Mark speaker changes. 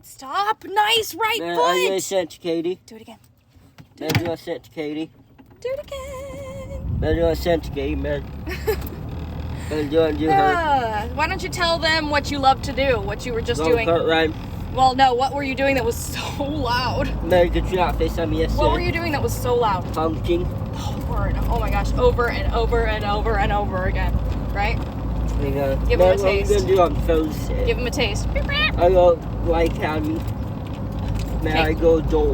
Speaker 1: foot. Stop. Nice right
Speaker 2: Man,
Speaker 1: foot.
Speaker 2: I'm gonna send it to Katie.
Speaker 1: Do it again.
Speaker 2: Man, do I send it to Katie?
Speaker 1: Do it again.
Speaker 2: Man, do I send it to Katie, man? Man, do I do her?
Speaker 1: Why don't you tell them what you love to do, what you were just doing?
Speaker 2: Go-kart ride.
Speaker 1: Well, no, what were you doing that was so loud?
Speaker 2: Man, did you not FaceTime me yesterday?
Speaker 1: What were you doing that was so loud?
Speaker 2: Honking.
Speaker 1: Oh my gosh, over and over and over and over again, right? Give him a taste.
Speaker 2: What are you gonna do on Thursday?
Speaker 1: Give him a taste.
Speaker 2: I go White County. Man, I go Dole.